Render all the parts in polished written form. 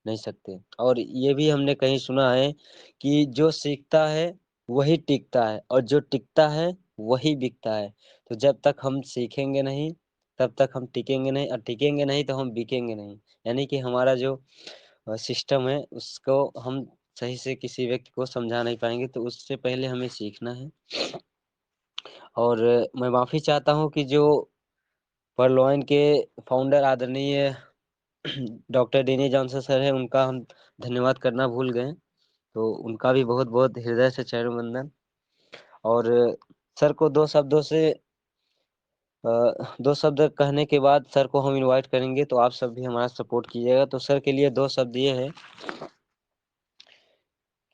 नहीं सकते। और ये भी हमने कहीं सुना है कि जो सीखता है वही टिकता है और जो टिकता है वही बिकता है। तो जब तक हम सीखेंगे नहीं तब तक हम टिकेंगे नहीं, और टिकेंगे नहीं तो हम बिकेंगे नहीं। यानी कि हमारा जो सिस्टम है उसको हम सही से किसी व्यक्ति को समझा नहीं पाएंगे, तो उससे पहले हमें सीखना है। और मैं माफ़ी चाहता हूँ कि जो परलोइन के फाउंडर आदरणीय डॉक्टर डेनी जॉनसन सर है, उनका हम धन्यवाद करना भूल गए। तो उनका भी बहुत बहुत हृदय से चरण वंदन। और सर को दो शब्द कहने के बाद सर को हम इनवाइट करेंगे, तो आप सब भी हमारा सपोर्ट कीजिएगा। तो सर के लिए दो शब्द ये है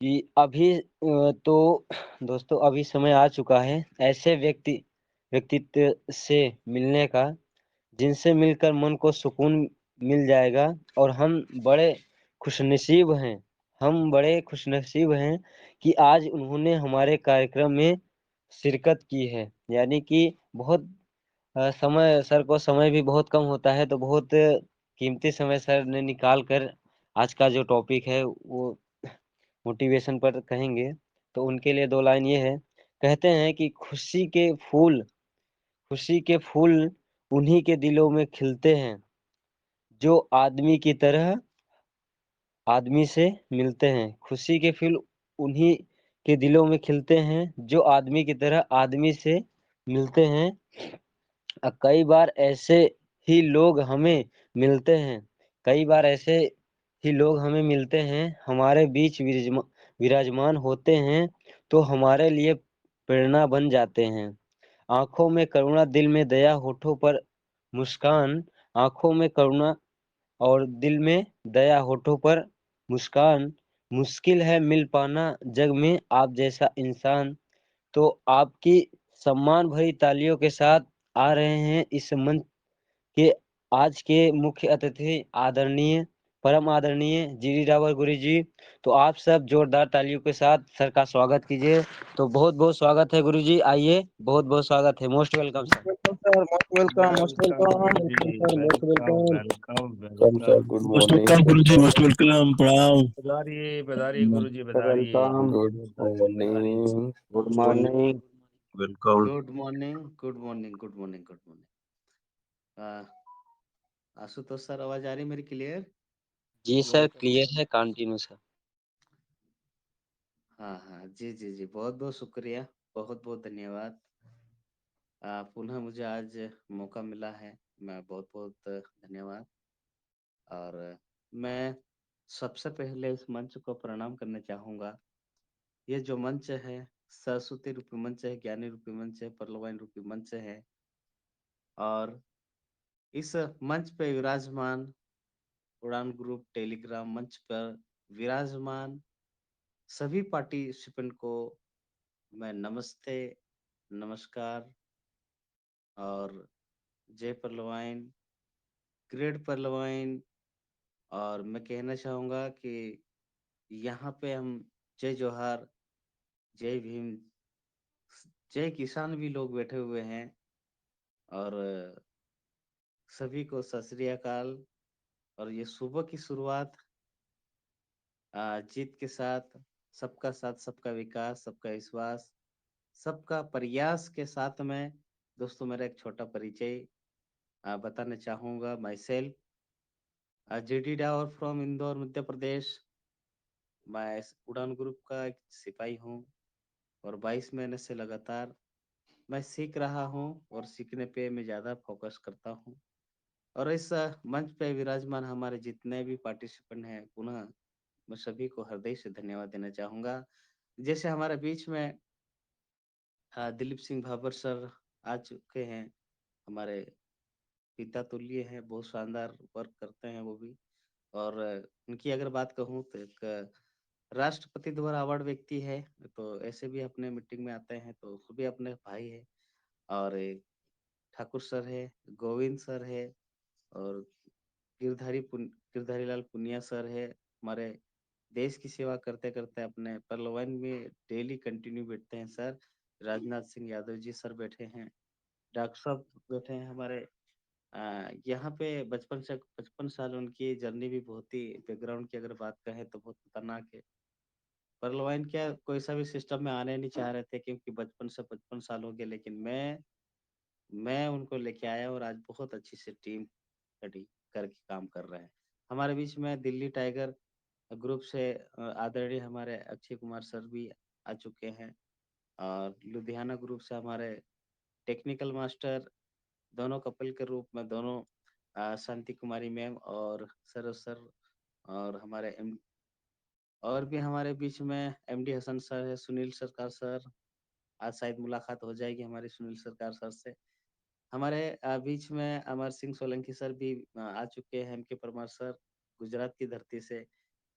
कि अभी तो दोस्तों अभी समय आ चुका है ऐसे व्यक्तित्व से मिलने का जिनसे मिलकर मन को सुकून मिल जाएगा। और हम बड़े खुशनसीब हैं कि आज उन्होंने हमारे कार्यक्रम में शिरकत की है। यानी कि बहुत समय भी बहुत कम होता है, तो बहुत कीमती समय सर ने निकाल कर आज का जो टॉपिक है वो मोटिवेशन पर कहेंगे। तो उनके लिए दो लाइन ये है, कहते हैं कि खुशी के फूल उन्हीं के दिलों में खिलते हैं जो आदमी से मिलते हैं। खुशी के फूल उन्हीं के दिलों में खिलते हैं जो आदमी की तरह आदमी से मिलते हैं। कई बार ऐसे ही लोग हमें मिलते हैं कई बार ऐसे ही लोग हमें मिलते हैं, हमारे बीच विराजमान होते हैं, तो हमारे लिए प्रेरणा बन जाते हैं। आंखों में करुणा, दिल में दया, होठों पर मुस्कान। आंखों में करुणा और दिल में दया, होठों पर मुस्कान। मुश्किल है मिल पाना जग में आप जैसा इंसान। तो आपकी सम्मान भरी तालियों के साथ आ रहे हैं इस मंच के आज के मुख्य अतिथि परम आदरणीय जीडी डावर गुरु जी। तो आप सब जोरदार तालियों के साथ सर का स्वागत कीजिए। तो बहुत बहुत स्वागत है गुरु जी, आइए, बहुत बहुत स्वागत है। Most welcome sir. Welcome sir, most welcome, most welcome welcome, Guruji, sir, most welcome welcome. Welcome sir welcome. Good most morning. Welcome guru ji, most welcome, प्रणाम। पधारिए पधारिए गुरुजी, पधारिए। वेलकम, गुड पधारिए। Morning. Good morning. Welcome. Good morning, good morning, good morning, good morning. Ashutosh sir, आवाज आ रही मेरी clear? जी सर, क्लियर है, कंटिन्यू सर। हाँ हाँ, जी जी जी, बहुत बहुत शुक्रिया, बहुत बहुत धन्यवाद। पुनः मुझे आज मौका मिला है, मैं बहुत बहुत धन्यवाद। और मैं सबसे पहले इस मंच को प्रणाम करना चाहूँगा। ये जो मंच है, सरस्वती रूपी मंच है, ज्ञानी रूपी मंच है, परलवाइन रूपी मंच है। और इस मंच पे विराजमान उड़ान ग्रुप टेलीग्राम मंच पर विराजमान सभी पार्टिसिपेंट को मैं नमस्ते, नमस्कार और जय परलवाइन, ग्रेट परलवाइन। और मैं कहना चाहूँगा कि यहाँ पे हम जय जोहार, जय भीम, जय किसान भी लोग बैठे हुए हैं। और सभी को सत श्री अकाल। और ये सुबह की शुरुआत जीत के साथ, सबका साथ, सबका विकास, सबका विश्वास, सबका प्रयास के साथ में। दोस्तों, मेरा एक छोटा परिचय बताना चाहूँगा। Myself GD Dawar from Indore, Madhya Pradesh. मैं उड़ान ग्रुप का एक सिपाही हूँ और 22 महीने से लगातार मैं सीख रहा हूँ और सीखने पे मैं ज़्यादा फोकस करता हूँ। और इस मंच पे विराजमान हमारे जितने भी पार्टिसिपेंट हैं, पुनः मैं सभी को हृदय से धन्यवाद देना चाहूँगा। जैसे हमारे बीच में दिलीप सिंह भाबर सर आ चुके हैं, हमारे पिता तुल्य हैं, बहुत शानदार वर्क करते हैं वो भी। और उनकी अगर बात कहूँ तो एक राष्ट्रपति द्वारा अवार्ड व्यक्ति है, तो ऐसे भी अपने मीटिंग में आते हैं, तो वो भी अपने भाई है। और एक ठाकुर सर है, गोविंद सर है, और गिरधारी लाल पुनिया सर है। हमारे देश की सेवा करते करते अपने परलवाइन में डेली कंटिन्यू बैठते हैं सर। राजनाथ सिंह यादव जी सर बैठे हैं, डॉक्टर साहब बैठे हैं हमारे, यहाँ पे बचपन से 55 साल उनकी जर्नी भी बहुत ही बैकग्राउंड की अगर बात कहें तो बहुत खतरनाक है। पर्लवाइन क्या कोई सा भी सिस्टम में आने नहीं चाह रहे थे क्योंकि बचपन से 55 साल हो गए, लेकिन मैं उनको लेके आया और आज बहुत अच्छी सी टीम खड़ी करके काम कर रहे हैं। हमारे बीच में दिल्ली टाइगर ग्रुप से आदरणीय हमारे अक्षय कुमार सर भी आ चुके हैं और लुधियाना ग्रुप से हमारे टेक्निकल मास्टर दोनों कपल के रूप में दोनों शांति कुमारी मैम और सरोज सर और हमारे और भी हमारे बीच में एमडी हसन सर है, सुनील सरकार सर। आज शायद मुलाकात हो जाएगी हमारी सुनील सरकार सर से। हमारे बीच में अमर सिंह सोलंकी सर भी आ चुके हैं, एमके परमार सर गुजरात की धरती से,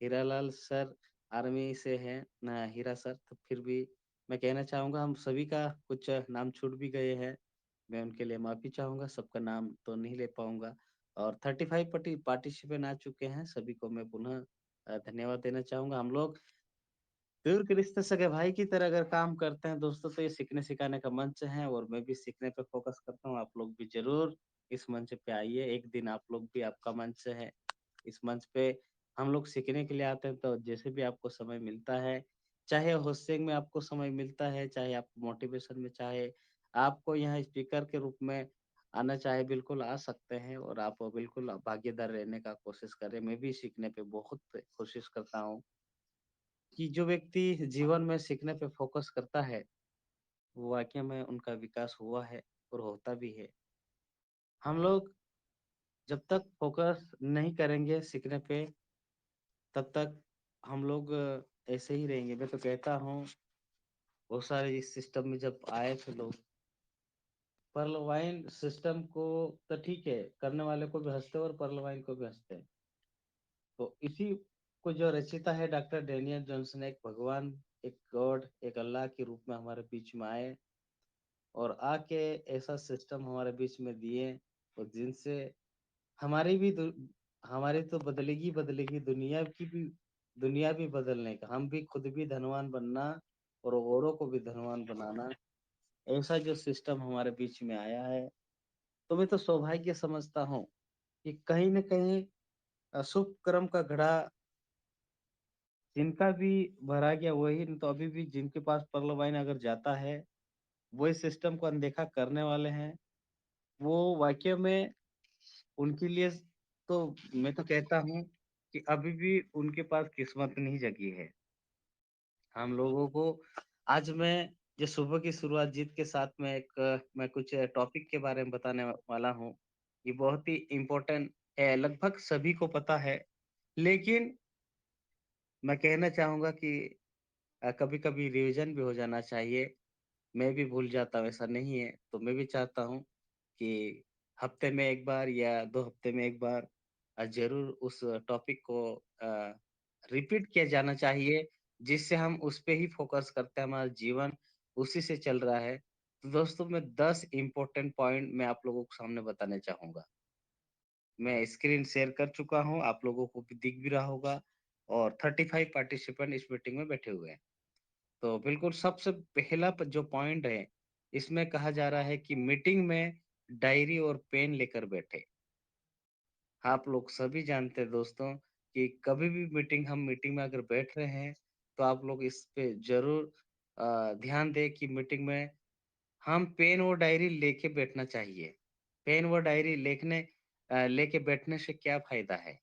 हीरालाल सर आर्मी से हैं हीरा सर। तो फिर भी मैं कहना चाहूँगा हम सभी का कुछ नाम छूट भी गए हैं, मैं उनके लिए माफ़ी चाहूँगा, सबका नाम तो नहीं ले पाऊँगा। और 35 पार्टिसिपेंट आ चुके हैं, सभी को मैं पुनः धन्यवाद देना चाहूँगा। हम लोग दूर के रिश्ते सगे भाई की तरह अगर काम करते हैं दोस्तों, तो ये सीखने सिखाने का मंच है और मैं भी सीखने पे फोकस करता हूँ। आप लोग भी ज़रूर इस मंच पे आइए, एक दिन आप लोग भी आपका मंच है। इस मंच पे हम लोग सीखने के लिए आते हैं, तो जैसे भी आपको समय मिलता है, चाहे होस्टिंग में आपको समय मिलता है, चाहे आप मोटिवेशन में, चाहे आपको यहाँ स्पीकर के रूप में आना चाहे, बिल्कुल आ सकते हैं और आप बिल्कुल भागीदार रहने का कोशिश करें। मैं भी सीखने पे बहुत कोशिश करता हूँ कि जो व्यक्ति जीवन में सीखने पे फोकस करता है, वो वाक़ई में उनका विकास हुआ है और होता भी है। हम लोग जब तक फोकस नहीं करेंगे सीखने पे, तब तक हम लोग ऐसे ही रहेंगे। मैं तो कहता हूँ बहुत सारे इस सिस्टम में जब आए थे लोग, पर्लवाइन सिस्टम को तो ठीक है, करने वाले को भी हँसते हैं और पर्लवाइन को भी हँसते हैं। तो इसी को जो रचिता है डॉक्टर डेनियल जॉनसन, एक भगवान, एक गॉड, एक अल्लाह के रूप में हमारे बीच में आए और आके ऐसा सिस्टम हमारे बीच में दिए और जिनसे हमारी भी हमारी तो बदलेगी दुनिया भी बदलने का, हम भी खुद भी धनवान बनना और औरों को भी धनवान बनाना, ऐसा जो सिस्टम हमारे बीच में आया है, तो मैं तो सौभाग्य समझता हूँ कि कहीं न कहीं शुभ कर्म का घड़ा जिनका भी भरा गया, वही नहीं तो अभी भी जिनके पास पर्ल वाइन अगर जाता है, वही सिस्टम को अनदेखा करने वाले हैं। वो वाक़ई में उनके लिए तो मैं तो कहता हूँ कि अभी भी उनके पास किस्मत नहीं जगी है। हम लोगों को आज मैं जो सुबह की शुरुआत जीत के साथ में मैं कुछ टॉपिक के बारे में बताने वाला हूँ। ये बहुत ही इम्पोर्टेंट है, लगभग सभी को पता है, लेकिन मैं कहना चाहूँगा कि कभी-कभी रिवीजन भी हो जाना चाहिए। मैं भी भूल जाता हूँ, ऐसा नहीं है। तो मैं भी चाहता हूँ कि हफ्ते में 1 बार या 2 हफ्ते में 1 बार ज़रूर उस टॉपिक को रिपीट किया जाना चाहिए, जिससे हम उस पे ही फ़ोकस करते हैं, हमारा जीवन उसी से चल रहा है। तो दोस्तों मैं 10 इम्पोर्टेंट पॉइंट मैं आप लोगों के सामने बताना चाहूँगा। मैं स्क्रीन शेयर कर चुका हूँ, आप लोगों को भी दिख भी रहा होगा और 35 पार्टिसिपेंट इस मीटिंग में बैठे हुए हैं। तो बिल्कुल सबसे पहला जो पॉइंट है, इसमें कहा जा रहा है कि मीटिंग में डायरी और पेन लेकर बैठे। आप लोग सभी जानते हैं दोस्तों कि कभी भी मीटिंग में अगर बैठ रहे हैं, तो आप लोग इस पे ज़रूर ध्यान दें कि मीटिंग में हम पेन और डायरी लेके बैठना चाहिए। पेन व डायरी लेके बैठने से क्या फ़ायदा है?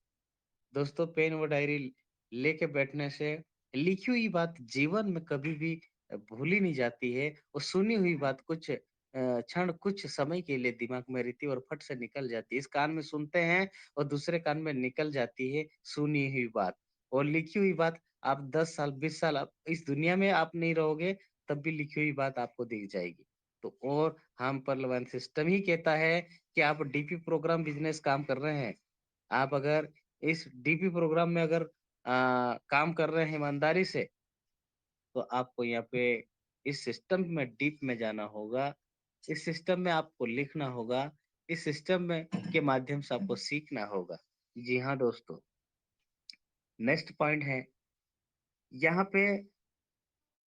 दोस्तों पेन व डायरी लेके बैठने से लिखी हुई बात जीवन में कभी भी भूली नहीं जाती है और सुनी हुई बात कुछ क्षण कुछ समय के लिए दिमाग में रहती है और फट से निकल जाती है। इस कान में सुनते हैं और दूसरे कान में निकल जाती है सुनी हुई बात और लिखी हुई बात। आप 10 साल 20 साल आप इस दुनिया में आप नहीं रहोगे, तब भी लिखी हुई बात आपको दिख जाएगी। तो और हम पर्लवान सिस्टम ही कहता है कि आप डीपी प्रोग्राम बिजनेस काम कर रहे हैं, आप अगर इस डीपी प्रोग्राम में अगर काम कर रहे हैं ईमानदारी से, तो आपको यहाँ पे इस सिस्टम में डीप में जाना होगा। इस सिस्टम में आपको लिखना होगा। इस सिस्टम में के माध्यम से आपको सीखना होगा। जी हाँ दोस्तों, नेक्स्ट पॉइंट है, यहाँ पे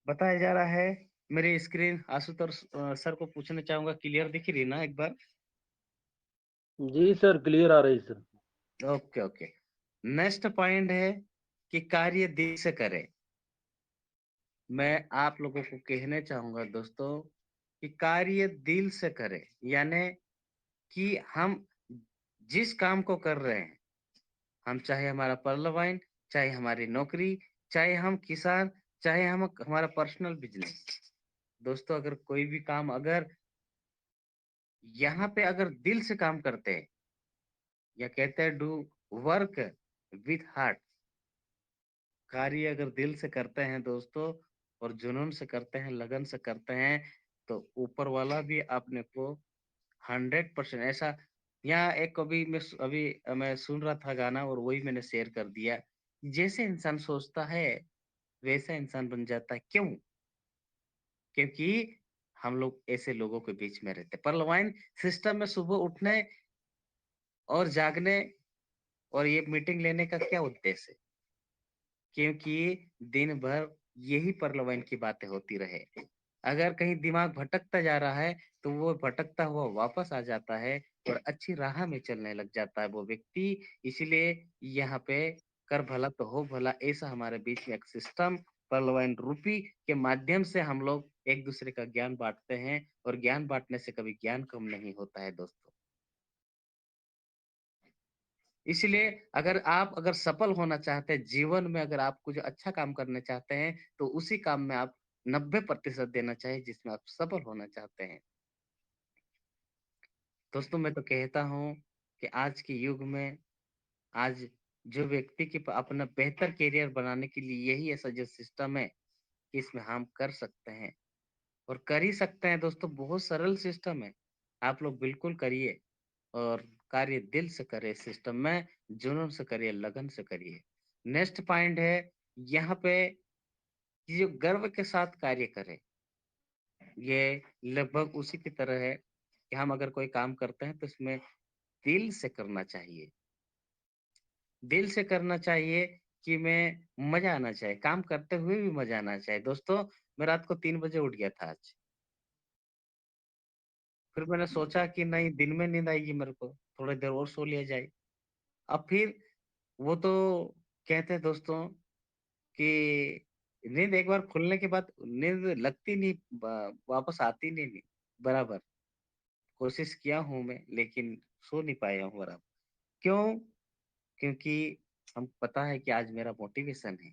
बताया जा रहा है, मेरी स्क्रीन आशुतोष सर को पूछना चाहूँगा, क्लियर दिख रही है ना एक बार? जी सर, क्लियर आ रही sir. Okay okay. Next point है कि कार्य दिल से करें। मैं आप लोगों को कहना चाहूंगा दोस्तों कि कार्य दिल से करें, यानी कि हम जिस काम को कर रहे हैं, हम चाहे हमारा पर्लवाइन, चाहे हमारी नौकरी, चाहे हम किसान, चाहे हम हमारा पर्सनल बिजनेस, दोस्तों अगर कोई भी काम अगर यहाँ पे अगर दिल से काम करते हैं, या कहते हैं डू वर्क विथ हार्ट, कार्य अगर दिल से करते हैं दोस्तों और जुनून से करते हैं, लगन से करते हैं, तो ऊपर वाला भी अपने को 100% ऐसा। यहाँ एक अभी मैं सुन रहा था गाना और वही मैंने शेयर कर दिया। जैसे इंसान सोचता है वैसा इंसान बन जाता है। क्यों? क्योंकि हम लोग ऐसे लोगों के बीच में रहते हैं। परलवाइन सिस्टम में सुबह उठने और जागने और ये मीटिंग लेने का क्या उद्देश्य है? क्योंकि दिन भर यही परलवाइन की बातें होती रहे। अगर कहीं दिमाग भटकता जा रहा है, तो वो भटकता हुआ वापस आ जाता है और अच्छी राह में चलने लग जाता है वो व्यक्ति। इसीलिए यहाँ पे कर भला तो हो भला, ऐसा हमारे बीच में एक सिस्टम परलवाइन रूपी के माध्यम से हम लोग एक दूसरे का ज्ञान बांटते हैं, और ज्ञान बांटने से कभी ज्ञान कम नहीं होता है दोस्तों। इसलिए अगर सफल होना चाहते हैं जीवन में, अगर आप कुछ अच्छा काम करना चाहते हैं, तो उसी काम में आप 90% देना चाहिए जिसमें आप सफल होना चाहते हैं। दोस्तों मैं तो कहता हूँ कि आज के युग में, आज जो व्यक्ति की अपना बेहतर करियर बनाने के लिए यही ऐसा जो सिस्टम है कि इसमें हम कर सकते हैं और कर ही सकते हैं दोस्तों। बहुत सरल सिस्टम है, आप लोग बिल्कुल करिए और कार्य दिल से करिए, सिस्टम में जुनून से करिए, लगन से करिए। नेक्स्ट पॉइंट है यहाँ पे कि जो गर्व के साथ कार्य करें। ये लगभग उसी की तरह है कि हम अगर कोई काम करते हैं तो इसमें दिल से करना चाहिए। दिल से करना चाहिए कि मैं मजा आना चाहिए, काम करते हुए भी मजा आना चाहिए। दोस्तों मैं रात को 3 बजे उठ गया था आज। फिर मैंने सोचा कि नहीं, दिन में नींद आएगी मेरे को, थोड़ी देर और सो लिया जाए। अब फिर वो तो कहते हैं दोस्तों कि नींद एक बार खुलने के बाद नींद लगती नहीं, वापस आती नहीं बराबर। कोशिश किया हूँ मैं, लेकिन सो नहीं पाया हूँ बराबर। क्यों? क्योंकि हम पता है कि आज मेरा मोटिवेशन है।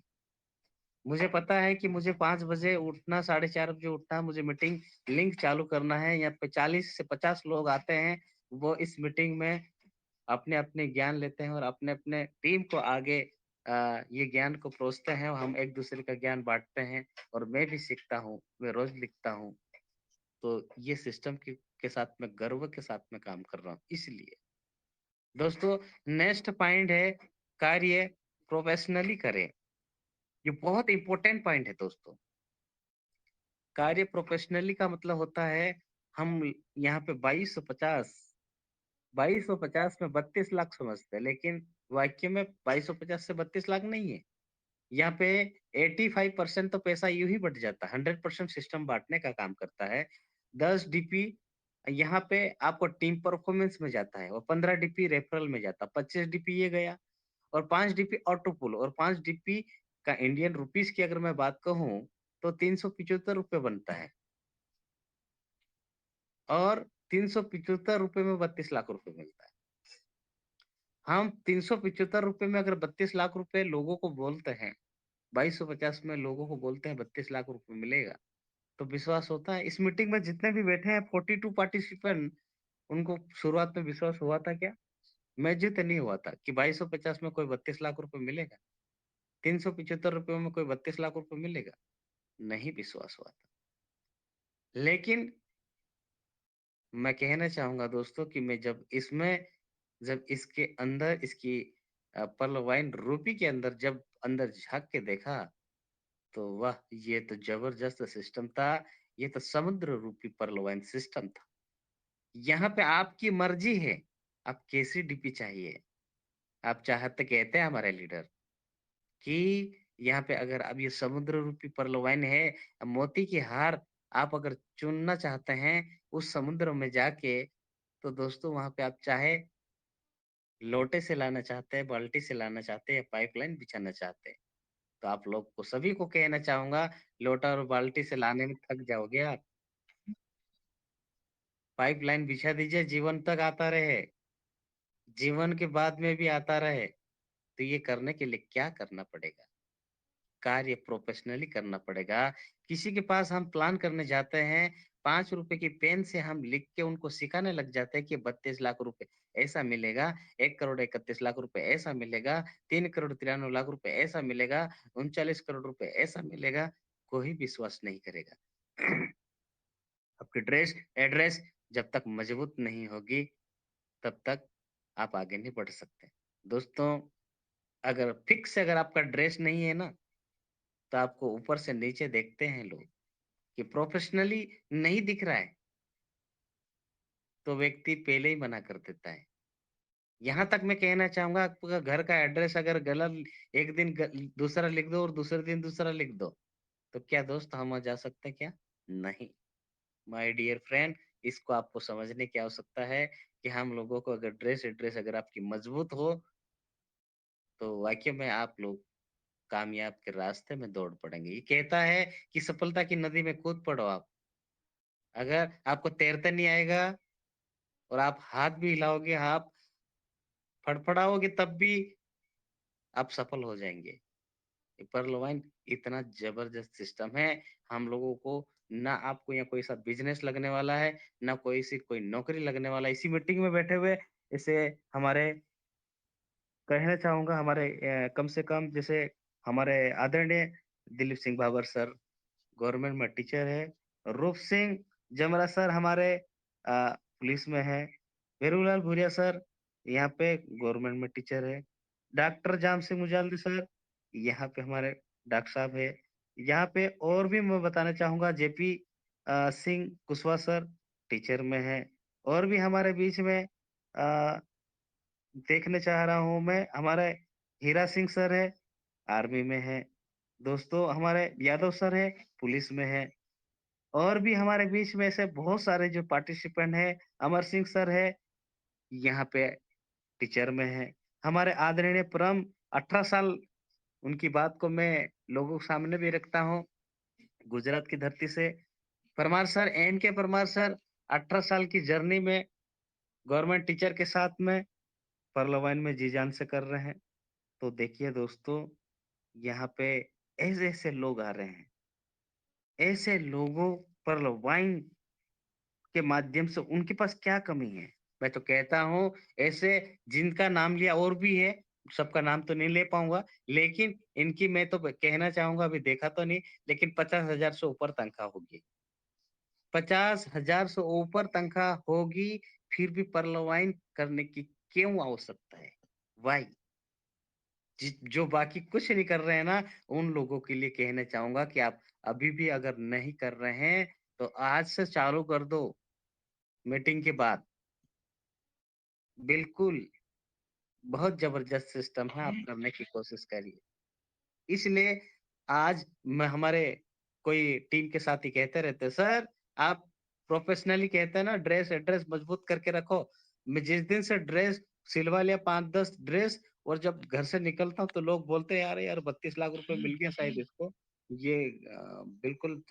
मुझे पता है कि मुझे 5 बजे उठना, 4:30 बजे उठना, मुझे मीटिंग लिंक चालू करना है। यहाँ पे 40 से 50 लोग आते हैं, वो इस मीटिंग में अपने-अपने ज्ञान लेते हैं और अपने-अपने टीम को आगे ये ज्ञान को परोसते हैं और हम एक-दूसरे का ज्ञान बाँटते हैं और मैं भी सीखता हूँ, मैं रोज़ लिखता हूँ। तो ये सिस्टम के साथ मैं गर्व के साथ में काम कर रहा हूँ, इसलिए। दोस्तों नेक्स्ट पॉइंट है कार्य प्रोफेशनली करें। ये बहुत इम्पोर्टेंट पॉइंट है दोस्तों। कार्य प्रोफेशनली का मतलब होता है हम यहाँ पे 2250 में 32 लाख समझते हैं, लेकिन वाक्य में 2250 से 32 लाख नहीं है। यहाँ पे 85% तो पैसा यूं ही बट जाता है। 100% सिस्टम बांटने का काम करता है। 10 डीपी यहाँ पे आपको टीम परफॉर्मेंस में जाता है और 15 डीपी रेफरल में जाता है। 25 डीपी ये गया और 5 डीपी ऑटो पुल, और 5 डीपी का इंडियन रुपीस की अगर मैं बात कहूँ तो 375 रुपए बनता है, और 375 रुपए में 32 लाख रुपए मिलता है। हम 375 रुपए में अगर 32 लाख रुपए लोगों को बोलते हैं, 2250 में लोगों को बोलते हैं 32 लाख रुपए मिलेगा, तो विश्वास होता है? इस मीटिंग में जितने भी बैठे हैं 42 पार्टिसिपेंट, उनको शुरुआत में विश्वास हुआ था क्या? मैं जित नहीं हुआ था कि 2250 में कोई 32 लाख रुपए मिलेगा, 375 रुपए में कोई 32 लाख रुपए मिलेगा, नहीं विश्वास हुआ था। लेकिन मैं कहना चाहूंगा दोस्तों कि मैं जब इसके अंदर इसकी पर्ल वाइन रूपी के अंदर जब अंदर झांक के देखा, तो वाह! ये तो जबरदस्त सिस्टम था। ये तो समुद्र रूपी पर्ल वाइन सिस्टम था। यहाँ पे आपकी मर्जी है, आप कैसी डीपी चाहिए। आप चाहते कहते हैं हमारे लीडर कि यहाँ पे अगर अब ये समुद्र रूपी पर्ल वाइन है, मोती की हार आप अगर चुनना चाहते हैं उस समुद्र में जाके, तो दोस्तों वहाँ पे आप चाहे लोटे से लाना चाहते हैं, बाल्टी से लाना चाहते हैं, पाइपलाइन बिछाना चाहते हैं। तो आप लोग को सभी को कहना चाहूँगा, लोटा और बाल्टी से लाने में थक जाओगे आप। पाइपलाइन बिछा दीजिए, जीवन तक आता रहे, जीवन के बाद में भी आता रहे। तो ये करने के लिए क्या करना पड़ेगा? कार्य प्रोफेशनली करना पड़ेगा। किसी के पास हम प्लान करने जाते हैं, ₹5 की पेन से हम लिख के उनको सिखाने लग जाते हैं कि 32 लाख रुपए ऐसा मिलेगा, 1 करोड़ 31 लाख रुपए ऐसा मिलेगा, 3 करोड़ 93 लाख रुपए ऐसा मिलेगा, 39 करोड़ रुपए ऐसा मिलेगा, कोई विश्वास नहीं करेगा। आपकी ड्रेस, एड्रेस जब तक मजबूत नहीं होगी, तब तक आप आगे नहीं बढ़ सकते। दोस्तों, अगर आपका ड्रेस नहीं है ना, तो आपको ऊपर से नीचे देखते हैं लोग कि प्रोफेशनली नहीं दिख रहा है, तो व्यक्ति पहले ही मना कर देता है। यहाँ तक मैं कहना चाहूँगा, आपका घर का एड्रेस अगर गलत एक दिन दूसरा लिख दो और दूसरे दिन दूसरा लिख दो, तो क्या दोस्त हम जा सकते हैं क्या? नहीं। माय डियर फ्रेंड, इसको आपको समझने की आवश्यकता है कि हम लोगों को अगर ड्रेस एड्रेस अगर आपकी मजबूत हो, तो वाकई में आप लोग कामयाब के रास्ते में दौड़ पड़ेंगे। ये कहता है कि सफलता की नदी में कूद पड़ो आप। अगर आपको तैरते नहीं आएगा और आप हाथ भी हिलाओगे, आप फड़फड़ाओगे, तब भी आप सफल हो जाएँगे। ये पर्ल वाइन इतना ज़बरदस्त सिस्टम है, हम लोगों को ना आपको यहाँ कोई सा बिज़नेस लगने वाला है, ना कोई नौकरी लगने वाला है। इसी मीटिंग में बैठे हुए जैसे हमारे कहना चाहूँगा हमारे कम से कम जैसे हमारे आदरणीय दिलीप सिंह बाबर सर गवर्नमेंट में टीचर है। रूप सिंह जमरा सर हमारे पुलिस में है। वीरूलाल भूरिया सर यहाँ पे गवर्नमेंट में टीचर है। डॉक्टर जाम सिंह मुजाल्दी सर यहाँ पे हमारे डॉक्टर साहब है। यहाँ पे और भी मैं बताना चाहूँगा JP Singh Kushwaha sir teacher में है। और भी हमारे बीच में देखने चाह रहा हूँ मैं हमारे हीरा सिंह सर है, आर्मी में है। दोस्तों हमारे यादव सर है, पुलिस में है। और भी हमारे बीच में ऐसे बहुत सारे जो पार्टिसिपेंट हैं, अमर सिंह सर है, यहाँ पे टीचर में है। हमारे आदरणीय परम 18 साल उनकी बात को मैं लोगों के सामने भी रखता हूँ, गुजरात की धरती से। परमार सर, एन के परमार सर 18 साल की जर्नी में गवर्नमेंट टीचर के साथ में परलवाइन में जी-जान से कर रहे हैं। तो देखिए दोस्तों, यहाँ पे ऐसे-ऐसे लोग आ रहे हैं। ऐसे लोगों परलवाइन के माध्यम से उनके पास क्या कमी है? मैं तो कहता हूँ ऐसे जिनका नाम लिया और भी है, सबका नाम तो नहीं ले पाऊँगा, लेकिन इनकी मैं तो कहना चाहूँगा अभी देखा तो नहीं, लेकिन 50,000 से ऊपर तनख्वाह होगी। 50,000 से ऊपर तनख्वाह होगी, फिर भी परलवाइन करने की क्यों आवश्यकता है? व्हाई? जो बाकी कुछ नहीं कर रहे हैं ना, उन लोगों के लिए कहना चाहूँगा कि आप अभी भी अगर नहीं कर रहे हैं, तो आज से चालू कर दो, मीटिंग के बाद। बिल्कुल, बहुत ज़बरदस्त सिस्टम है, आप करने की कोशिश करिए। इसलिए आज मैं हमारे कोई टीम के साथी कहते रहते हैं, "सर, आप प्रोफ़ेशनली कहते हैं ना ड्रेस एड्रेस मज़बूत करके रखो।" मैं जिस दिन से ड्रेस सिलवा लिया 5-10 ड्रेस और जब घर से निकलता हूँ तो लोग बोलते हैं, "यार यार 32 लाख रुपए मिल गया शायद इसको।" ये बिल्कुल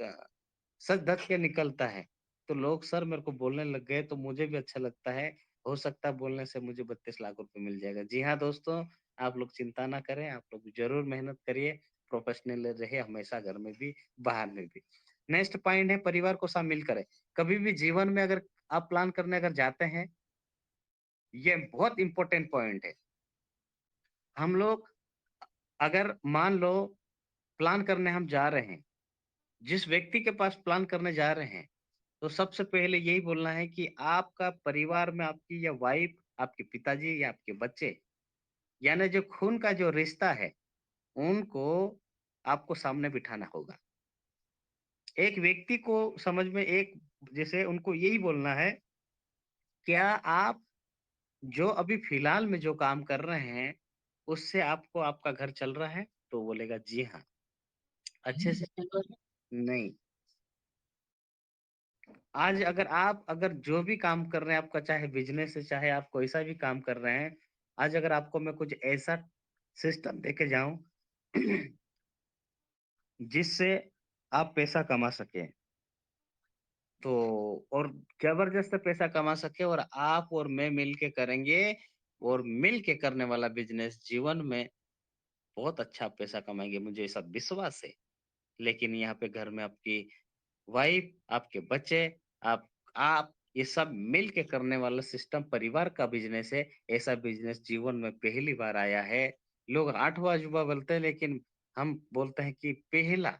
सच धज के निकलता है। तो लोग सर मेरे को बोलने लग गए तो मुझे भी अच्छा लगता है। हो सकता है बोलने से मुझे 32 लाख रुपए मिल जाएगा। जी हाँ दोस्तों, आप लोग चिंता ना करें, आप लोग ज़रूर मेहनत करिए, प्रोफ़ेशनल रहिए हमेशा घर में भी, बाहर में भी। नेक्स्ट पॉइंट है परिवार को शामिल करें। कभी भी जीवन में अगर आप प्लान करने अगर जाते हैं, ये बहुत इम्पोर्टेंट पॉइंट है। हम लोग अगर मान लो प्लान करने हम जा रहे हैं, जिस व्यक्ति के पास प्लान करने जा रहे हैं तो सबसे पहले यही बोलना है कि आपका परिवार में आपकी या वाइफ, आपके पिताजी या आपके बच्चे, यानी जो खून का जो रिश्ता है, उनको आपको सामने बिठाना होगा। एक व्यक्ति को समझ में एक जैसे उनको यही बोलना है, क्या आप जो अभी फिलहाल में जो काम कर रहे हैं, उससे आपको आपका घर चल रहा है? तो बोलेगा जी हाँ। अच्छे से चल रहा है? नहीं। आज अगर जो भी काम कर रहे हैं आपका चाहे बिज़नेस है, चाहे आप कोई सा भी काम कर रहे हैं, आज अगर आपको मैं कुछ ऐसा सिस्टम देके जाऊं जिससे आप पैसा कमा सके, तो और जबरदस्त पैसा कमा सके, और आप और मैं मिल के करेंगे, और मिल के करने वाला बिजनेस जीवन में बहुत अच्छा पैसा कमाएंगे, मुझे ऐसा विश्वास है। लेकिन यहाँ पे घर में आपकी वाइफ, आपके बच्चे, आप ये सब मिल के करने वाला सिस्टम परिवार का बिजनेस है। ऐसा बिजनेस जीवन में पहली बार आया है। लोग आठवां अजूबा बोलते हैं, लेकिन हम बोलते हैं कि पहला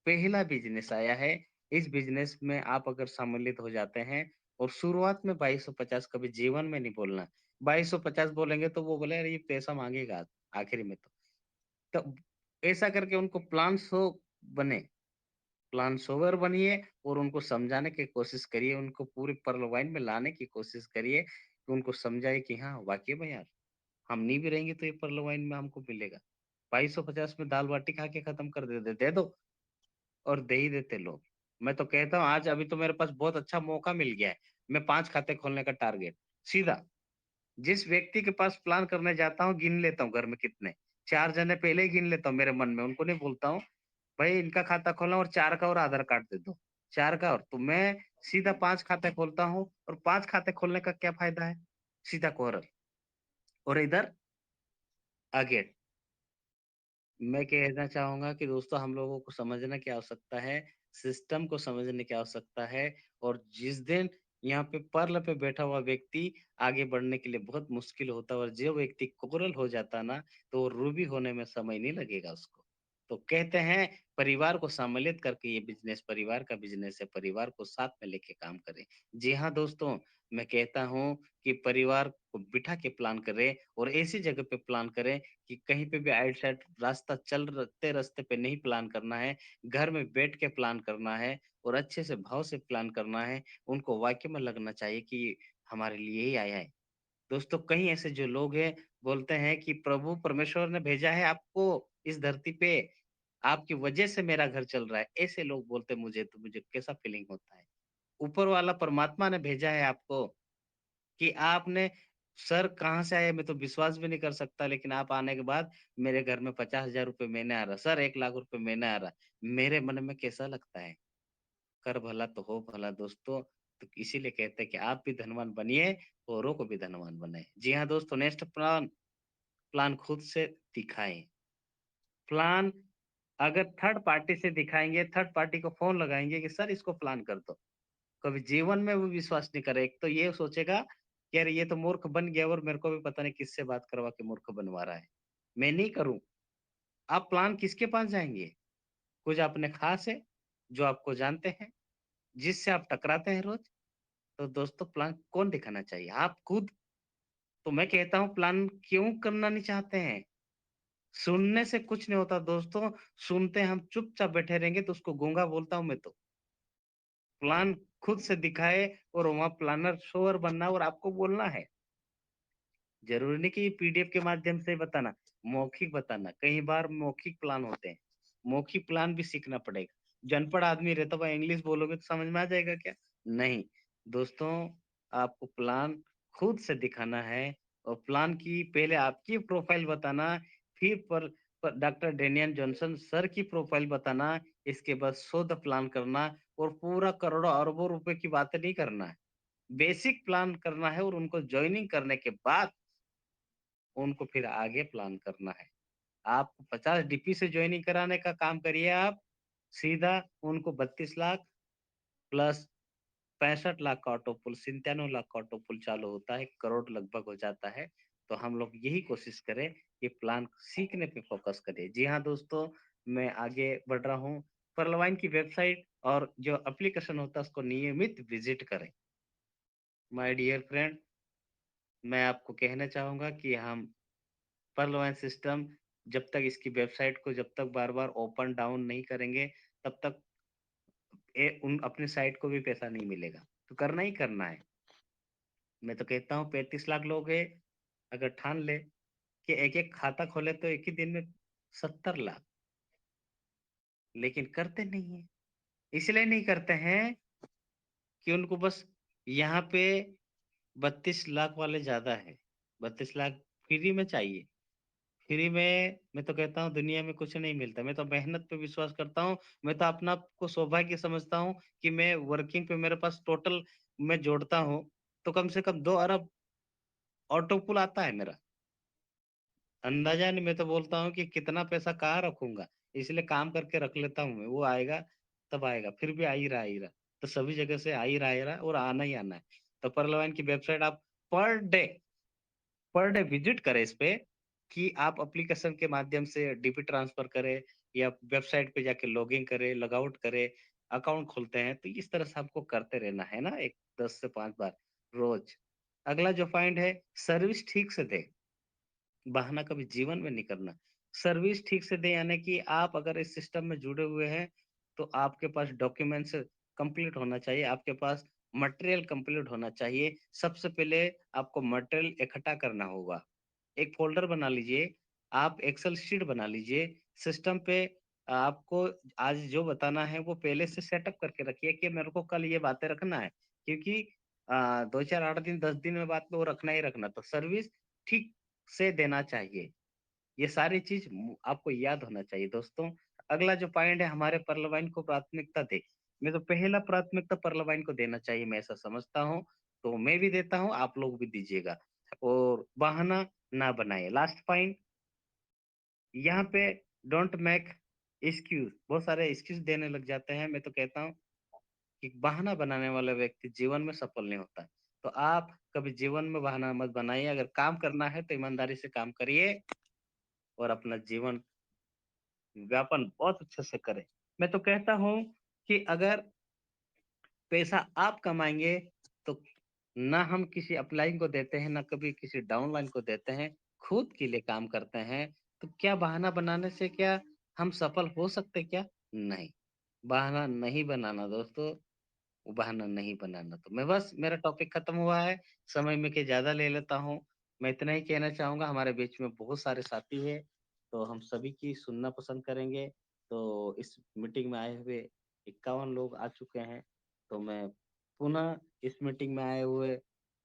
पहला बिजनेस आया है। इस बिजनेस में आप अगर सम्मिलित हो जाते हैं, और शुरुआत में 2250 कभी जीवन में नहीं बोलना। 2250 बोलेंगे तो वो बोले, अरे ये पैसा मांगेगा आखिरी में। तो ऐसा करके उनको प्लान शो बने, प्लान सोवर बनिए, और उनको समझाने की कोशिश करिए, उनको पूरी पर्ल वाइन में लाने की कोशिश करिए, कि उनको समझाइए कि हाँ वाकई में यार, हम नहीं भी रहेंगे तो ये पर्ल वाइन में हमको मिलेगा। 2250 में दाल बाटी खा के खत्म कर दे दो, और दे ही देते लोग। मैं तो कहता हूँ, आज अभी तो मेरे पास बहुत अच्छा मौका मिल गया है। मैं 5 खाते खोलने का टारगेट सीधा, जिस व्यक्ति के पास प्लान करने जाता हूँ, गिन लेता हूँ घर में कितने, 4 जने पहले ही गिन लेता हूँ मेरे मन में, उनको नहीं बोलता हूँ भाई इनका खाता खोलना, और 4 का और आधार कार्ड दे दो, 4 का, और तो मैं सीधा 5 खाते खोलता हूँ। और 5 खाते खोलने का क्या फायदा है, सीधा कोरल, और इधर आगे। मैं कहना चाहूंगा कि दोस्तों, हम लोगों को समझने की आवश्यकता है, सिस्टम को समझने की आवश्यकता है। और जिस दिन यहाँ पे पर्ल पे बैठा हुआ व्यक्ति आगे बढ़ने के लिए बहुत मुश्किल होता है, और जो व्यक्ति कोरल हो जाता ना, तो वो रूबी होने में समय नहीं लगेगा उसको। तो कहते हैं, परिवार को सम्मिलित करके ये बिजनेस परिवार का बिजनेस है, परिवार को साथ में लेके काम करें। जी हाँ दोस्तों, मैं कहता हूँ कि परिवार को बिठा के प्लान करें, और ऐसी जगह पे प्लान करें कि कहीं पे भी आइट साइड रास्ता चलते रास्ते पे नहीं प्लान करना है, घर में बैठ के प्लान करना है, और अच्छे से भाव से प्लान करना है। उनको वाक्य में लगना चाहिए कि हमारे लिए ही आया है। दोस्तों, कई ऐसे जो लोग हैं, बोलते हैं कि प्रभु परमेश्वर ने भेजा है आपको इस धरती पे, आपकी वजह से मेरा घर चल रहा है। ऐसे लोग बोलते हैं मुझे, तो मुझे कैसा फीलिंग होता है। ऊपर वाला परमात्मा ने भेजा है आपको, कि आपने, सर कहाँ से आए मैं तो विश्वास भी नहीं कर सकता, लेकिन आप आने के बाद मेरे घर में 50,000 रुपए महीने आ रहा, सर 1 लाख रुपए महीने आ रहा, मेरे मन में कैसा लगता है। कर भला तो हो भला दोस्तों। तो इसीलिए कहते हैं कि आप भी धनवान बनिए, औरों को भी धनवान बनाए। जी हाँ दोस्तों, नेक्स्ट प्लान, प्लान खुद से दिखाएं। प्लान अगर थर्ड पार्टी से दिखाएंगे, थर्ड पार्टी को फोन लगाएंगे कि सर इसको प्लान कर दो, कभी जीवन में वो विश्वास नहीं करे। एक तो ये सोचेगा कि यार ये तो मूर्ख बन गया, और मेरे को भी पता नहीं किससे बात करवा के मूर्ख बनवा रहा है, मैं नहीं करूं। आप प्लान किसके पास जाएंगे, कुछ अपने खास है जो आपको जानते हैं, जिससे आप टकराते हैं रोज। तो दोस्तों, प्लान कौन दिखाना चाहिए, आप खुद। तो मैं कहता हूं, प्लान क्यों करना नहीं चाहते हैं, सुनने से कुछ नहीं होता दोस्तों। सुनते हम चुपचाप बैठे रहेंगे तो उसको गूंगा बोलता हूं मैं तो। प्लान खुद से दिखाए, और वहां प्लानर शोर बनना, और आपको बोलना है। जरूरी नहीं कि ये पीडीएफ के माध्यम से बताना, मौखिक बताना। कई बार मौखिक प्लान होते हैं, मौखिक प्लान भी सीखना पड़ेगा। जो अनपढ़ आदमी रहता है, इंग्लिश बोलोगे तो समझ में आ जाएगा क्या, नहीं। दोस्तों, आपको प्लान खुद से दिखाना है, और प्लान की पहले आपकी प्रोफाइल बताना, फिर पर डॉक्टर डेनियल जॉनसन सर की प्रोफाइल बताना, इसके बाद शोध प्लान करना, और पूरा करोड़ों अरबों रुपए की बात नहीं करना है। बेसिक प्लान करना है, और उनको ज्वाइनिंग करने के बाद उनको फिर आगे प्लान करना है। आप 50 डीपी से ज्वाइनिंग कराने का काम करिए आप, सीधा उनको 32 लाख प्लस 65 लाख का ऑटो पुल, 97 लाख का ऑटो पुल चालू होता है, 1 करोड़ लगभग हो जाता है। तो हम लोग यही कोशिश करें कि प्लान सीखने पे फोकस करें। जी हाँ दोस्तों, मैं आगे बढ़ रहा हूँ। परलवाइन की वेबसाइट और जो एप्लीकेशन होता है उसको नियमित विजिट करें। माय डियर फ्रेंड, मैं आपको कहना चाहूंगा कि हम पर्ल सिस्टम, जब तक इसकी वेबसाइट को जब तक बार बार ओपन डाउन नहीं करेंगे, तब तक उन अपने साइट को भी पैसा नहीं मिलेगा। तो करना ही करना है। मैं तो कहता हूँ 35 लाख लोग हैं, अगर ठान ले कि एक एक खाता खोले तो एक ही दिन में 70 लाख, लेकिन करते नहीं है। इसलिए नहीं करते हैं कि उनको बस यहाँ पे 32 लाख वाले ज्यादा है, 32 लाख फ्री में चाहिए। फ्री में मैं तो कहता हूँ दुनिया में कुछ नहीं मिलता। मैं तो मेहनत पे विश्वास करता हूँ। मैं तो अपना आप को सौभाग्य समझता हूँ कि मैं वर्किंग पे मेरे पास टोटल मैं जोड़ता हूँ तो कम से कम 2 अरब ऑटो पुल आता है मेरा। अंदाजा नहीं, मैं तो बोलता हूँ कि कितना पैसा कहाँ रखूंगा, इसलिए काम करके रख लेता हूँ मैं। वो आएगा तब आएगा, फिर भी आ ही रहा। तो सभी जगह से आ ही रहा और आना ही आना है। तो परलवाइन की वेबसाइट आप per day per day visit करें इस पे, कि आप एप्लीकेशन के माध्यम से डीपी ट्रांसफर करें या वेबसाइट पे जाके लॉगिन करें, लॉग आउट करें, अकाउंट खोलते हैं। तो इस तरह से आपको करते रहना है ना, एक 10 से 5 बार रोज। अगला जो पॉइंट है, सर्विस ठीक से दे। बहाना कभी जीवन में नहीं करना। सर्विस ठीक से दें, यानी कि आप अगर इस सिस्टम में जुड़े हुए हैं तो आपके पास डॉक्यूमेंट्स कंप्लीट होना चाहिए, आपके पास मटेरियल कंप्लीट होना चाहिए। सबसे पहले आपको मटेरियल इकट्ठा करना होगा। एक फ़ोल्डर बना लीजिए, आप एक्सेल शीट बना लीजिए, सिस्टम पे आपको आज जो बताना है वो पहले से सेटअप करके रखिए कि मेरे को कल ये बातें रखना है। क्योंकि 2, 4, 8 दिन, 10 दिन में बात में वो रखना ही रखना। तो सर्विस ठीक से देना चाहिए। ये सारी चीज़ आपको याद होना चाहिए दोस्तों। अगला जो पॉइंट है, हमारे पर्लवाइन को प्राथमिकता दें। मैं तो पहला प्राथमिकता पर्लवाइन को देना चाहिए, मैं ऐसा समझता हूँ। तो मैं भी देता हूँ, आप लोग भी दीजिएगा। और बहाना ना बनाएँ। लास्ट पॉइंट यहाँ पे, डोंट मेक एक्सक्यूज़। बहुत सारे एक्सक्यूज़ देने लग जाते हैं। मैं तो कहता हूँ कि बहाना बनाने वाला व्यक्ति जीवन में सफल नहीं होता है। तो आप कभी जीवन में बहाना मत बनाइए। अगर काम करना है तो ईमानदारी से काम करिए और अपना जीवन व्यापन बहुत अच्छे से करें। मैं तो कहता हूँ कि अगर पैसा आप कमाएँगे तो ना हम किसी अपलाइन को देते हैं, ना कभी किसी डाउनलाइन को देते हैं, खुद के लिए काम करते हैं। तो क्या बहाना बनाने से क्या हम सफल हो सकते क्या? नहीं, बहाना नहीं बनाना दोस्तों, वो बहाना नहीं बनाना। तो मैं बस, मेरा टॉपिक खत्म हुआ है, समय में के ज़्यादा ले लेता हूँ। मैं इतना ही कहना चाहूँगा, हमारे बीच में बहुत सारे साथी हैं, तो हम सभी की सुनना पसंद करेंगे। तो इस मीटिंग में आए हुए 51 लोग आ चुके हैं, तो मैं पुनः इस मीटिंग में आए हुए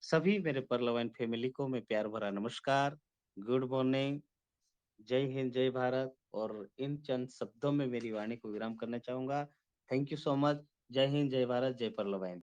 सभी मेरे परलवाइन फैमिली को मैं प्यार भरा नमस्कार, गुड मॉर्निंग, जय हिंद, जय भारत। और इन चंद शब्दों में मेरी वाणी को विराम करना चाहूँगा। Thank you so much. जय हिंद, जय भारत, जय परलवाइन।